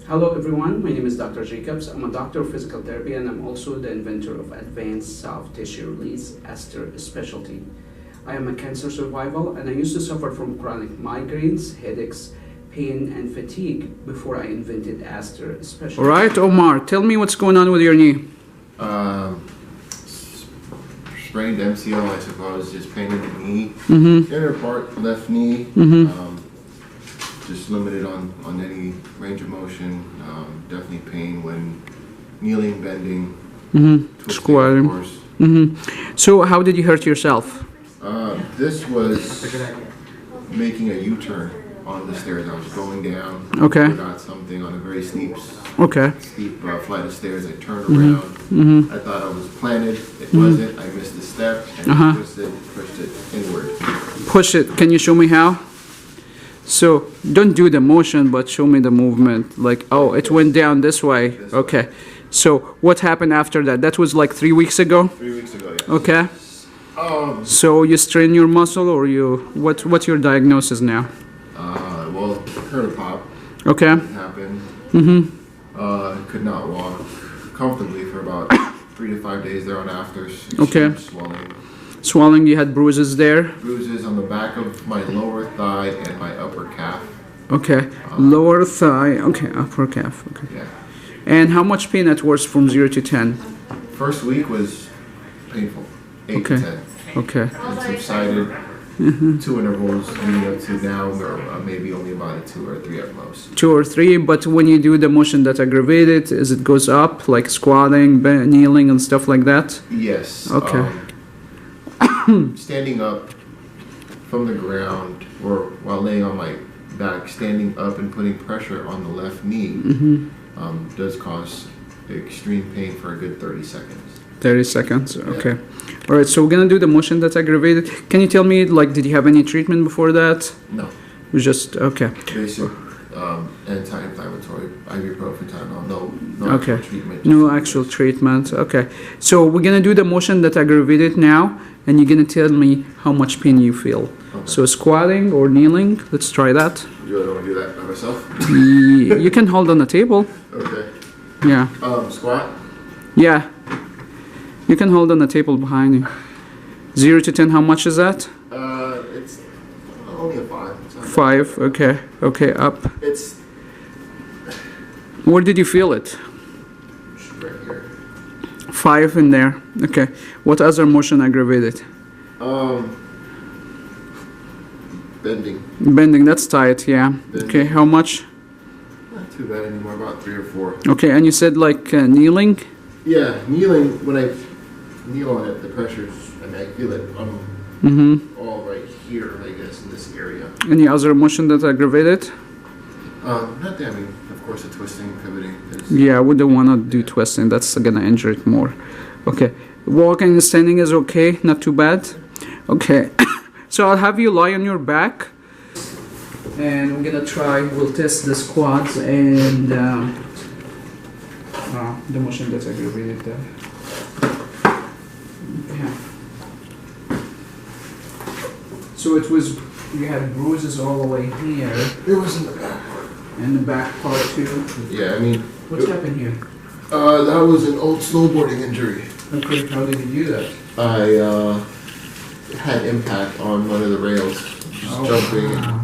Hello everyone, my name is Dr. Jacobs. I'm a doctor of physical therapy and I'm also the inventor of advanced soft tissue release ASTR specialty. I am a cancer survivor and I used to suffer from chronic migraines, headaches, pain and fatigue before I invented ASTR specialty. All right, Omar, tell me what's going on with your knee. Sprained MCL, I suppose, just pain in the knee. Mm-hmm. Inner part, left knee. Mm-hmm. Just limited on any range of motion. Definitely pain when kneeling, bending, Squatting. of course. Mm-hmm. So how did you hurt yourself? This was making a U-turn on the stairs. I was going down. Okay. Forgot something on a very steep flight of stairs. I turned around. Mm-hmm. I thought I was planted. It wasn't. I missed a step and pushed it inward. Push it. Can you show me how? So don't do the motion, but show me the movement. Like, oh, it went down this way. Okay. So what happened after that? That was like 3 weeks ago? 3 weeks ago, yes. Okay. So you strain your muscle or what's your diagnosis now? Well, heard a pop. Okay. It happened. Could not walk comfortably for about 3 to 5 days there on after. Okay. Swelling. You had bruises there? Bruises on the back of my lower thigh and my upper calf. Okay. Lower thigh. Okay. Upper calf. Okay. Yeah. And how much pain at worst from 0 to 10? First week was painful. 8 to 10. Okay. It subsided. 2 intervals leading up to now, or maybe only about a 2 or 3 at most. 2 or 3, but when you do the motion that aggravated, as it goes up, like squatting, kneeling, and stuff like that? Yes. Okay. Standing up from the ground, or while laying on my back, standing up and putting pressure on the left knee does cause extreme pain for a good 30 seconds. 30 seconds, okay. All right, so we're gonna do the motion that's aggravated. Can you tell me, like, did you have any treatment before that? No. It was just, okay. Basic anti-inflammatory, ibuprofen, Tylenol, no Okay. actual treatment. No actual treatment, okay. So we're gonna do the motion that aggravated now, and you're gonna tell me how much pain you feel. Okay. So squatting or kneeling, let's try that. You really want to do that by myself? You can hold on the table. Okay. Yeah. Squat? Yeah. You can hold on the table behind you. 0 to 10, how much is that? It's only a 5. It's not 5, okay. Okay, up. It's Where did you feel it? right here. 5 in there. Okay. What other motion aggravated? Bending. Bending, that's tight, yeah. Bending. Okay, how much? Not too bad anymore, about 3 or 4. Okay, and you said like kneeling? Yeah, kneeling, when I kneel on it, the pressure's, I mean, I feel it all right here, I guess, in this area. Any other motion that aggravated? Not that, I mean, of course, the twisting, pivoting is... Yeah, I wouldn't want to do twisting. That's gonna injure it more. Okay. Walking and standing is okay, not too bad. Okay. So I'll have you lie on your back. And we're gonna try, we'll test the squats and the motion that's aggravated there. Yeah. So it was, you had bruises all the way here. It was in the back. And the back part too. Yeah, I mean... What's happened here? That was an old snowboarding injury. Okay, how did you do that? I had impact on one of the rails, just jumping. Wow.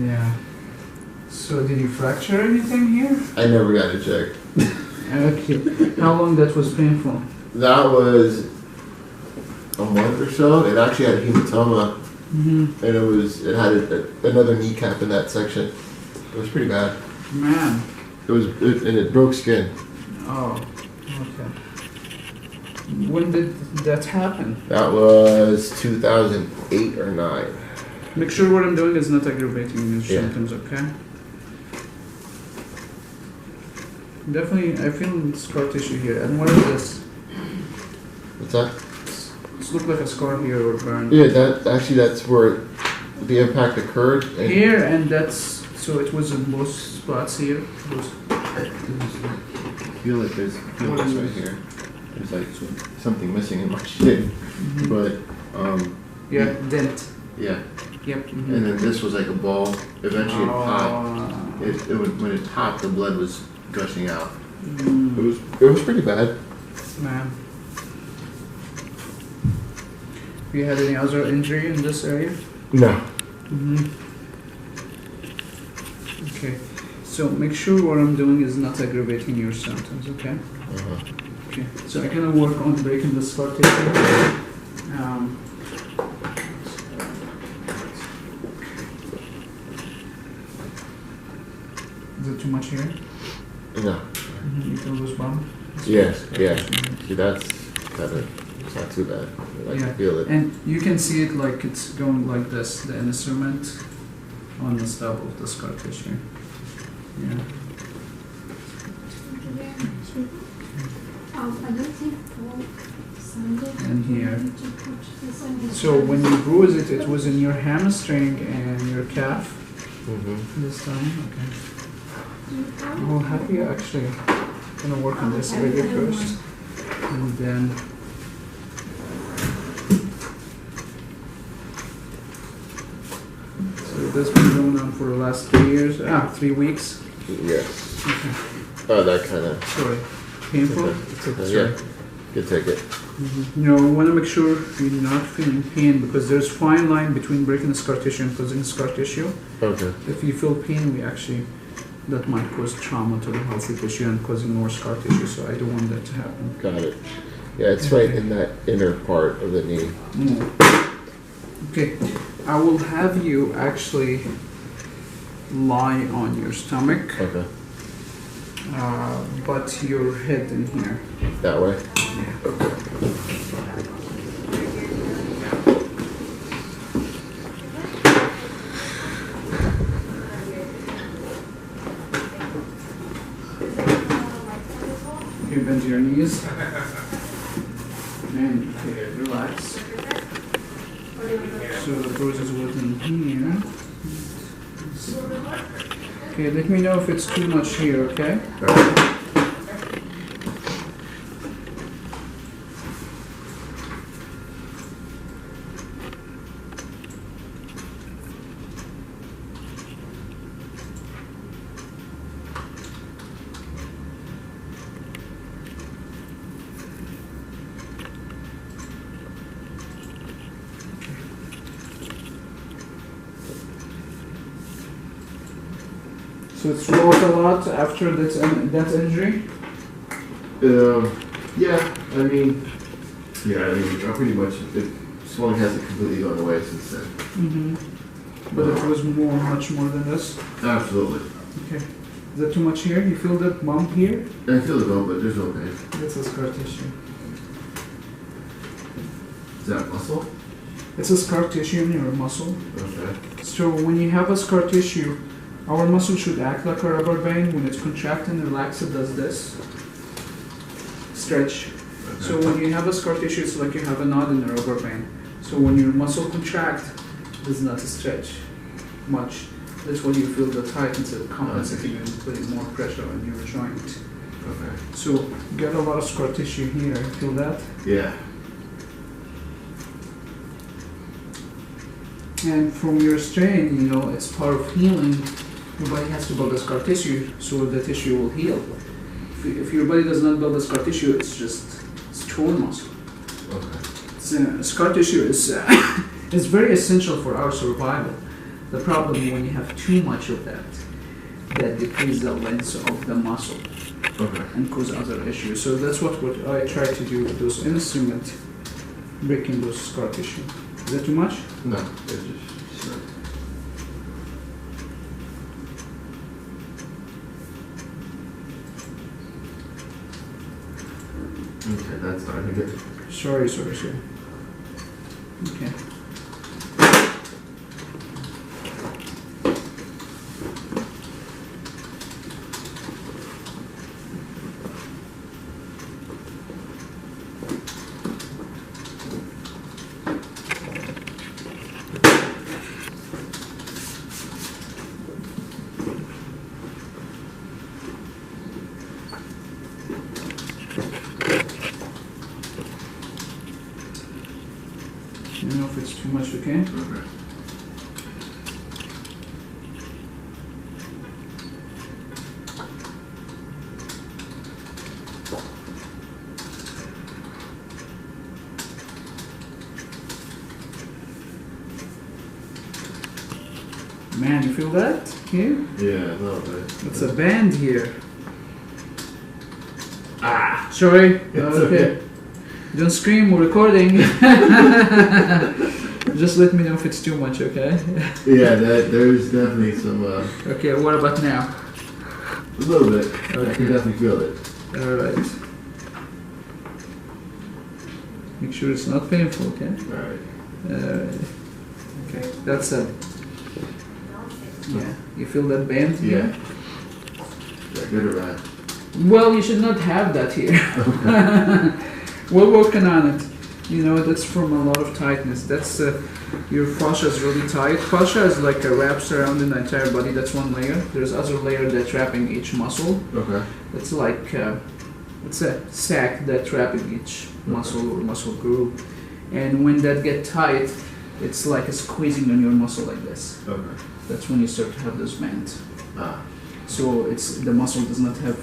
Yeah. So did you fracture anything here? I never got it checked. Okay. How long that was painful? That was a month or so. It actually had hematoma, and it had another kneecap in that section. It was pretty bad. Man. And it broke skin. Oh, okay. When did that happen? That was 2008 or 9. Make sure what I'm doing is not aggravating your Yeah. symptoms, okay? Definitely, I feel scar tissue here. And what is this? What's that? This looks like a scar here or burn. Yeah, that's where the impact occurred. And Here, and that's, so it was in both spots here. feel this right here. There's like something missing in my shin, but Yeah, dent. yeah. Yep. and then this was like a ball. Eventually it popped. When it popped, the blood was gushing out. It was pretty bad. Man. Have you had any other injury in this area? No. Okay. So make sure what I'm doing is not aggravating your symptoms, okay? Okay. So I'm gonna work on breaking the scar tissue. Is it too much here? No. You feel this bump? Yeah. See, that's better. It's not too bad. I can feel it. And you can see it like it's going like this, the instrument on the stub of the scar tissue. Yeah. And here. So when you bruise it, it was in your hamstring and your calf this time? Okay. Well, have you actually gonna work on this area first? And then so this been going on for the last 3 years? 3 weeks? Yes. Okay. Oh, that kind of. Sorry. Painful? It's okay. Yeah. You take it. You know, I want to make sure you're not feeling pain because there's fine line between breaking the scar tissue and causing scar tissue. Okay. If you feel pain, that might cause trauma to the healthy tissue and causing more scar tissue, so I don't want that to happen. Got it. Yeah, it's right in that inner part of the knee. Okay, I will have you actually lie on your stomach, Okay. but your head in here. That way? Yeah. Okay, bend your knees. And okay, relax. So the bruises within here. Okay, let me know if it's too much here, okay? So it swelled a lot after that injury? Yeah, I mean, pretty much, swelling hasn't completely gone away since then. But it was much more than this? Absolutely. Okay. Is that too much here? You feel that bump here? I feel the bump, but there's no pain. That's a scar tissue. Is that muscle? It's a scar tissue in your muscle. Okay. So when you have a scar tissue, our muscle should act like a rubber band. When it's contracted and relaxed, it does this. Stretch. Okay. So when you have a scar tissue, it's like you have a knot in a rubber band. So when your muscle contracts, it does not stretch much. That's when you feel the tightness of compensating and putting more pressure on your joint. Okay. So you get a lot of scar tissue here. Feel that? Yeah. And from your strain, you know, it's part of healing. Your body has to build the scar tissue so the tissue will heal. If your body does not build the scar tissue, it's torn muscle. Okay. Scar tissue is is very essential for our survival. The problem when you have too much of that decreases the length of the muscle and cause other issues. So that's what I try to do with those instruments, breaking those scar tissue. Is that too much? No, it's just. Okay, that's starting to get. Sorry. Okay. Let me know if it's too much, okay? Okay. Man, you feel that here? Yeah, a little bit. It's a band here. Ah, sorry. Okay. Don't scream, we're recording. Just let me know if it's too much, okay? Yeah, there's definitely some, Okay, what about now? a little bit. Okay. I can definitely feel it. Alright. Make sure it's not painful, okay? Alright. Okay, that's it. Yeah, you feel that band here? Yeah. Is that good or bad? Well, you should not have that here. We're working on it. You know, that's from a lot of tightness. That's your fascia is really tight. Fascia is like a wrap surrounding the entire body. That's one layer. There's other layer that's wrapping each muscle. Okay. It's like it's a sac that's wrapping each muscle or muscle group. And when that get tight, it's like a squeezing on your muscle like this. Okay. That's when you start to have this band. Ah. So it's the muscle does not have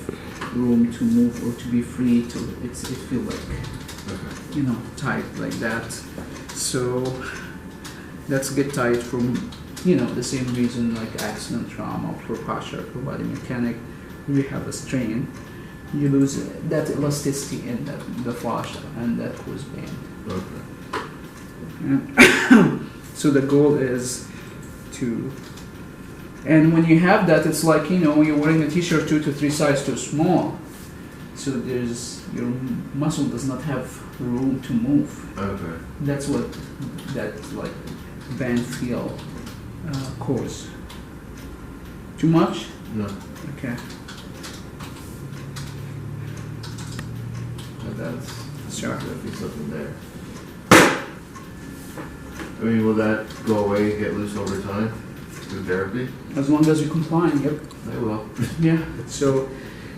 room to move or to be free to. It feel like Okay. you know tight like that. So that's get tight from the same reason like accident, trauma, poor posture, poor body mechanic. You have a strain, you lose that elasticity in the fascia, and that causes pain. Okay. So the goal is to. And when you have that, it's like, you're wearing a t-shirt 2 to 3 size too small. So your muscle does not have room to move. Okay. That's what that like band feel cause. Too much? No. Okay. But that's Sure. definitely something there. I mean, will that go away, get loose over time through therapy? As long as you're complying, yep. I will. Yeah. So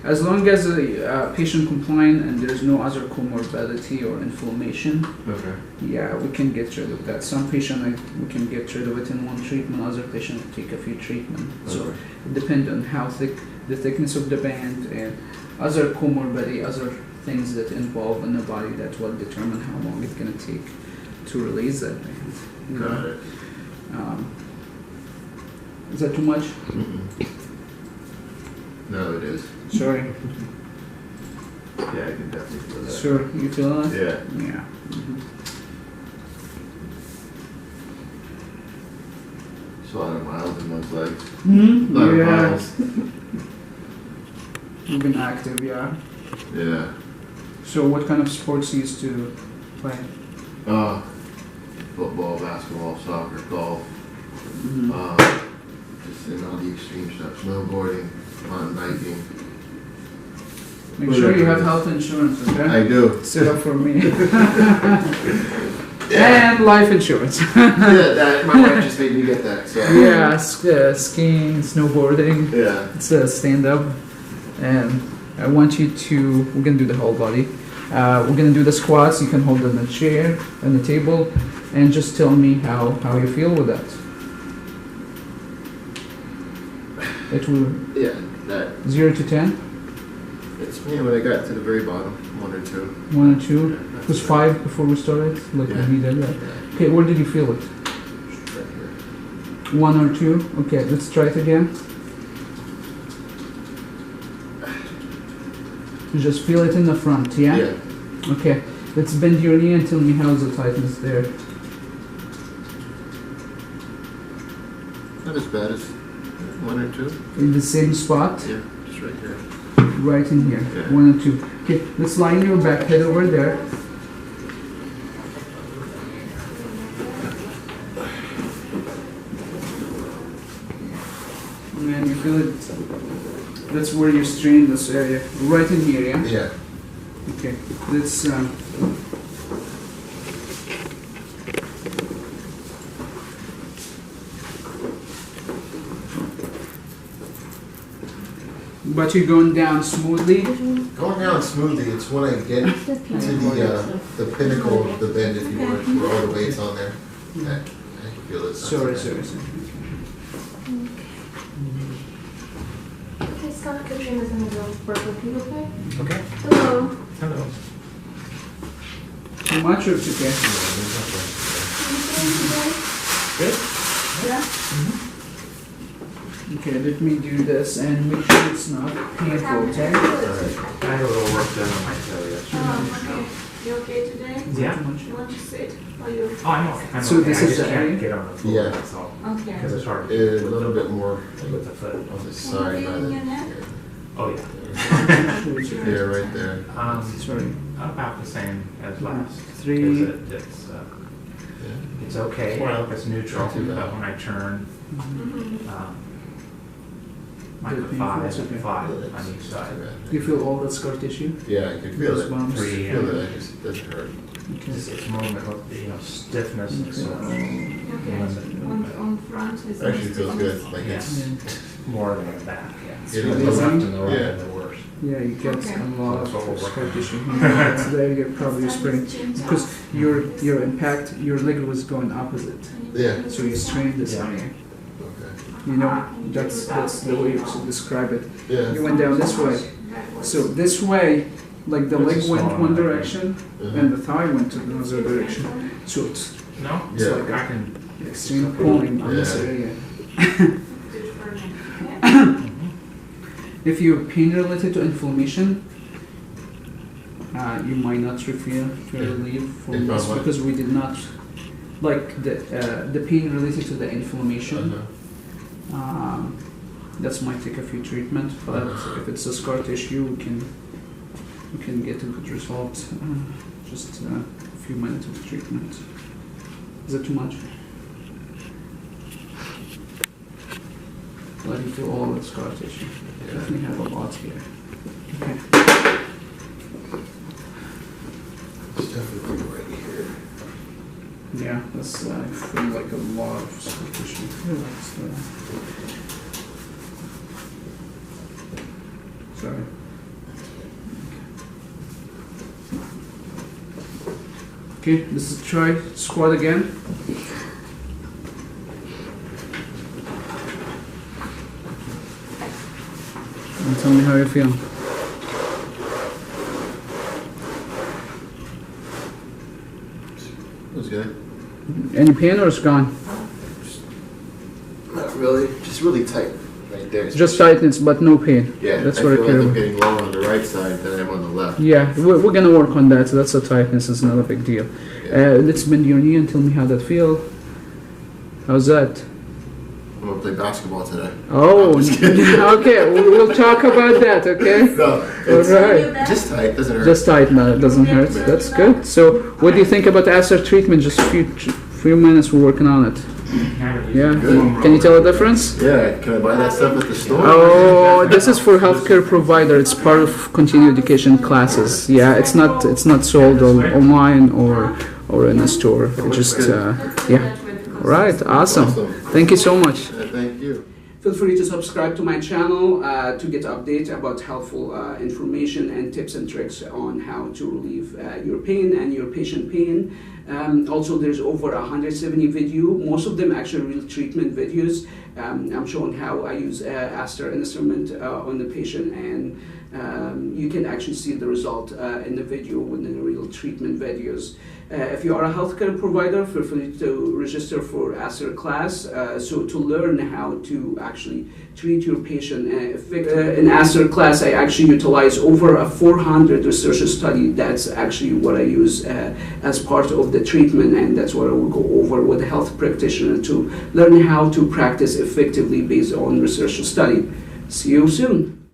as long as a patient compliant and there's no other comorbidity or inflammation, Okay. yeah, we can get rid of that. Some patient we can get rid of it in one treatment, other patient take a few treatments. So Okay. it depends on how thick the thickness of the band and other comorbidity, other things that involve in the body that will determine how long it's gonna take to release that band. Got it. Is that too much? Mm-mm. No, it is. Sorry. Yeah, I can definitely feel that. Sure, you feel that? Yeah. Yeah. Mhm. It's a lot of miles in one's legs. Mm-hmm. A lot of Yeah. miles. You've been active, yeah. Yeah. So what kind of sports you used to play? Football, basketball, soccer, golf. Mhm. Just in all the extreme stuff. Snowboarding, mountain biking. Make sure you have health insurance, okay? I do. Set up for me. Yeah. And life insurance. Yeah, my wife just made me get that. So. Yeah, skiing, snowboarding. Yeah. It's a stand up. And I want you to, we're going to do the whole body. We're going to do the squats. You can hold it in the chair, on the table, and just tell me how you feel with that. It will, Yeah, that. 0 to 10? It's me when I got to the very bottom, 1 or 2. 1 or 2? It was 5 before we started? Like Yeah. we did that. Okay, where did you feel it? Right here. 1 or 2? Okay, let's try it again. You just feel it in the front, yeah? Yeah. Okay, let's bend your knee and tell me how's the tightness there. Not as bad as 1 or 2. In the same spot? Yeah, just right here. Right in here. Yeah. 1 or 2. Okay, let's lie in your back, head over there. And you feel it. That's where you strain this area. Right in here, yeah? Yeah. Okay, let's but you're going down smoothly. Going down smoothly, it's when I get to the pinnacle of the bend, if you were, where all the weight's on there. I can feel it. Sorry. Okay, Scott, Katrina's gonna go work with you, okay? Okay. Hello. Hello. Too much or it's okay? Good? Yeah? Okay, let me do this and make sure it's not painful, okay? I had a little work done on my toe yesterday. Okay. You okay today? Yeah. You want to sit? Or you? Oh, I'm okay. I'm So okay. this I is just the can't area? get on the floor, Yeah. that's all. Okay. Because it's hard. A little bit more With the foot. on the side. Can you by feel the- your neck? Oh, yeah. Yeah, right there. Sorry. About the same as last. 3. 'Cause Yeah. it's okay, Well, it's neutral, not too bad. but when I turn, Mhm. like Good the thing, 5 that's and okay. 5 Yeah, on each side. Do you feel all that scar tissue? Yeah, I can feel it. Goosebumps? Three, Feel it. I just, it doesn't hurt. Okay. It's more stiffness and Okay. sort of Okay. On front is. Actually feels good. Like Yeah. it's. Yeah. more than the back, yeah. It is The left amazing. and the right Yeah. are the worst. Yeah, you get Okay. a lot That's what we're of scar working tissue. Yeah, today you're probably sprained because your impact, your leg was going opposite. Yeah. So you strained this Yeah. area. Okay. You know, that's the way you should describe it. Yeah. You went down this way. So this way, like the It's leg a went small one one. direction and the thigh went to another direction. So it's No? Yeah. So I can. extreme pulling on this Yeah. area. Mhm. If you're pain related to inflammation, you might not feel relief If from I'm this what? because we did not like the pain related to the inflammation. Uh-huh. That might take a few treatment, but Uh-huh. if it's a scar tissue, we can get a good result. Just a few minutes of treatment. Is that too much? Let me do all the scar tissue. Definitely have a lot here. Okay. It's definitely right here. Yeah, that's I feel like a lot of scar tissue. Sorry. Okay, this is try squat again. And tell me how you feel. It was good. Any pain or it's gone? Not really. Just really tight right there. Just tightness, but no pain. Yeah, That's I what I feel care like I'm about. getting lower on the right side than I am on the left. Yeah, we're gonna work on that. That's a tightness. It's not a big deal. Let's bend your knee and tell me how that feel. How's that? I'm gonna play basketball today. Oh, I'm just kidding. okay. We'll talk about that. Okay. No, it's Alright. just tight. Doesn't hurt. Just tight now. It doesn't hurt. That's good. So, what do you think about ASTR treatment? Just a few minutes. We're working on it. Yeah. Good. Can you tell the difference? Yeah. Can I buy that stuff at the store? Oh, this is for healthcare provider. It's part of continuing education classes. Yeah, it's not sold online or in a store. It just yeah. Right. Awesome. Thank you so much. Thank you. Feel free to subscribe to my channel to get updates about helpful information and tips and tricks on how to relieve your pain and your patient pain. Also, there's over 170 videos, most of them actually real treatment videos. I'm showing how I use ASTR instrument on the patient, and you can actually see the result in the video within the real treatment videos. If you are a healthcare provider, feel free to register for ASTR class so to learn how to actually treat your patient effectively. In ASTR class, I actually utilize over a 400 research study. That's actually what I use as part of the treatment, and that's what I will go over with a health practitioner to learn how to practice effectively based on research study. See you soon.